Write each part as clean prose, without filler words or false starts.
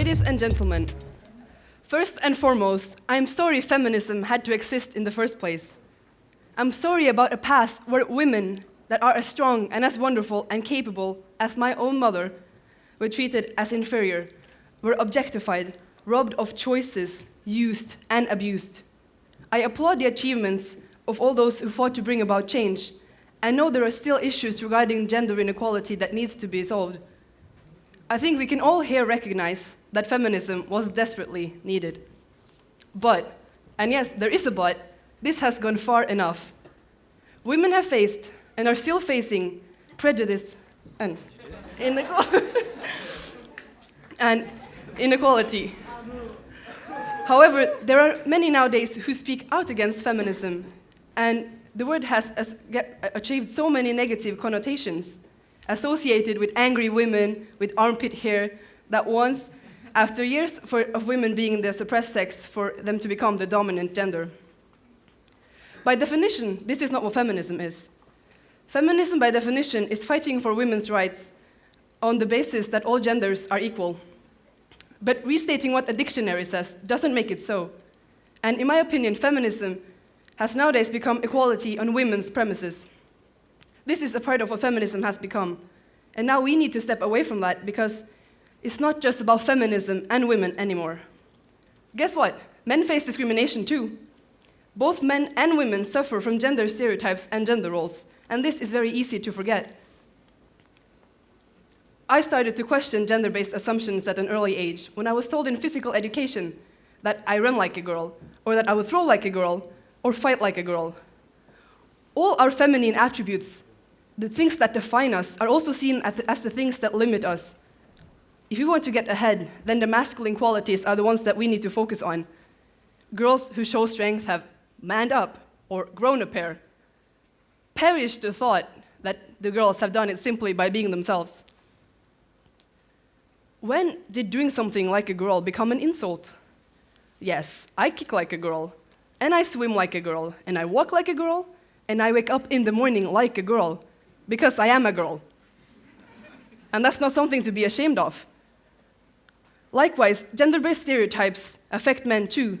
Ladies and gentlemen, first and foremost, I'm sorry feminism had to exist in the first place. I'm sorry about a past where women that are as strong and as wonderful and capable as my own mother were treated as inferior, were objectified, robbed of choices, used and abused. I applaud the achievements of all those who fought to bring about change. I know there are still issues regarding gender inequality that needs to be solved. I think we can all here recognize that feminism was desperately needed. But, and yes, there is a but, this has gone far enough. Women have faced, and are still facing, prejudice and inequality. However, there are many nowadays who speak out against feminism, and the word has achieved so many negative connotations, associated with angry women, with armpit hair, that once, after years of women being the suppressed sex, for them to become the dominant gender. By definition, this is not what feminism is. Feminism, by definition, is fighting for women's rights on the basis that all genders are equal. But restating what a dictionary says doesn't make it so. And in my opinion, feminism has nowadays become equality on women's premises. This is a part of what feminism has become. And now we need to step away from that because it's not just about feminism and women anymore. Guess what? Men face discrimination too. Both men and women suffer from gender stereotypes and gender roles, and this is very easy to forget. I started to question gender-based assumptions at an early age when I was told in physical education that I run like a girl, or that I would throw like a girl, or fight like a girl. All our feminine attributes, the things that define us, are also seen as the things that limit us. If we want to get ahead, then the masculine qualities are the ones that we need to focus on. Girls who show strength have manned up or grown a pair. Perish the thought that the girls have done it simply by being themselves. When did doing something like a girl become an insult? Yes, I kick like a girl, and I swim like a girl, and I walk like a girl, and I wake up in the morning like a girl, because I am a girl. And that's not something to be ashamed of. Likewise, gender-based stereotypes affect men too.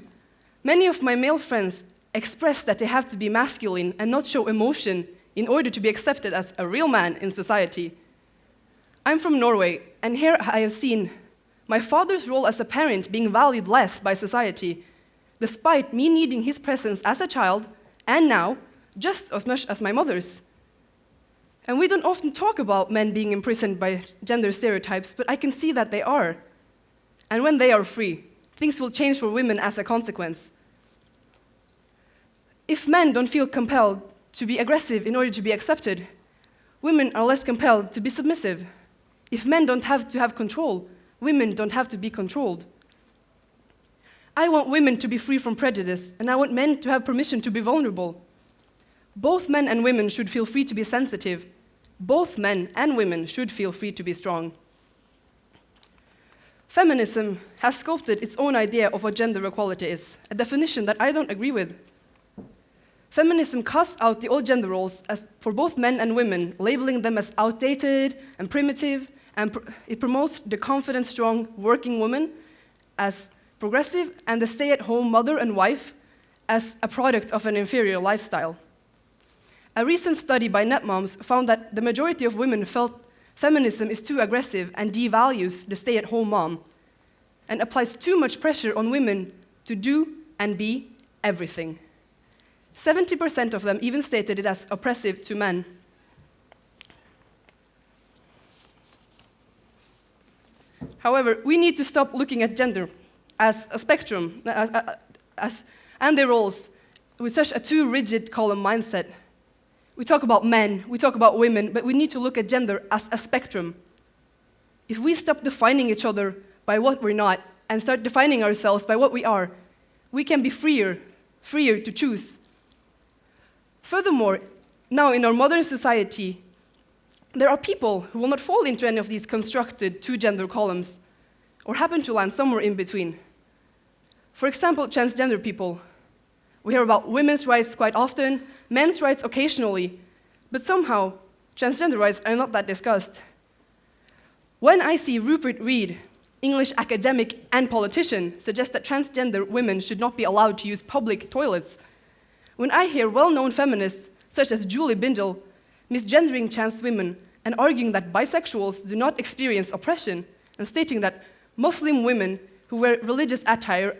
Many of my male friends express that they have to be masculine and not show emotion in order to be accepted as a real man in society. I'm from Norway, and here I have seen my father's role as a parent being valued less by society, despite me needing his presence as a child, and now, just as much as my mother's. And we don't often talk about men being imprisoned by gender stereotypes, but I can see that they are. And when they are free, things will change for women as a consequence. If men don't feel compelled to be aggressive in order to be accepted, women are less compelled to be submissive. If men don't have to have control, women don't have to be controlled. I want women to be free from prejudice, and I want men to have permission to be vulnerable. Both men and women should feel free to be sensitive. Both men and women should feel free to be strong. Feminism has sculpted its own idea of what gender equality is, a definition that I don't agree with. Feminism casts out the old gender roles for both men and women, labeling them as outdated and primitive, and it promotes the confident, strong, working woman as progressive and the stay-at-home mother and wife as a product of an inferior lifestyle. A recent study by NetMoms found that the majority of women felt feminism is too aggressive and devalues the stay-at-home mom, and applies too much pressure on women to do and be everything. 70% of them even stated it as oppressive to men. However, we need to stop looking at gender as a spectrum and their roles with such a too rigid column mindset. We talk about men, we talk about women, but we need to look at gender as a spectrum. If we stop defining each other by what we're not and start defining ourselves by what we are, we can be freer to choose. Furthermore, now in our modern society, there are people who will not fall into any of these constructed two-gender columns or happen to land somewhere in between. For example, transgender people. We hear about women's rights quite often, men's rights occasionally, but somehow transgender rights are not that discussed. When I see Rupert Read English academic and politician, suggests that transgender women should not be allowed to use public toilets. When I hear well-known feminists, such as Julie Bindel, misgendering trans women and arguing that bisexuals do not experience oppression, and stating that Muslim women who wear religious attire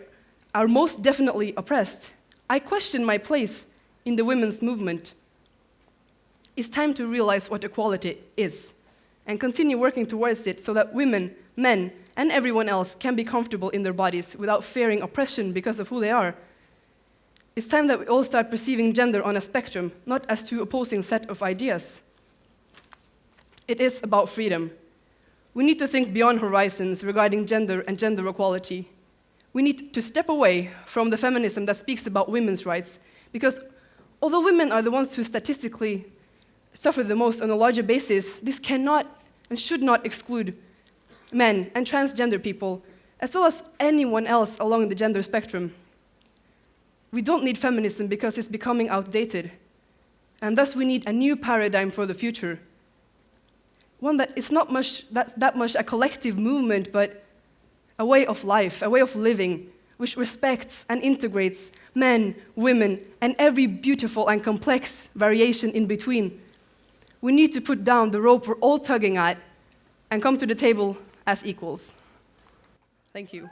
are most definitely oppressed, I question my place in the women's movement. It's time to realize what equality is and continue working towards it so that women, men, and everyone else can be comfortable in their bodies without fearing oppression because of who they are. It's time that we all start perceiving gender on a spectrum, not as two opposing sets of ideas. It is about freedom. We need to think beyond horizons regarding gender and gender equality. We need to step away from the feminism that speaks about women's rights, because although women are the ones who statistically suffer the most on a larger basis, this cannot and should not exclude men and transgender people, as well as anyone else along the gender spectrum. We don't need feminism because it's becoming outdated, and thus we need a new paradigm for the future. One that is not that much a collective movement, but a way of life, a way of living, which respects and integrates men, women, and every beautiful and complex variation in between. We need to put down the rope we're all tugging at and come to the table as equals. Thank you.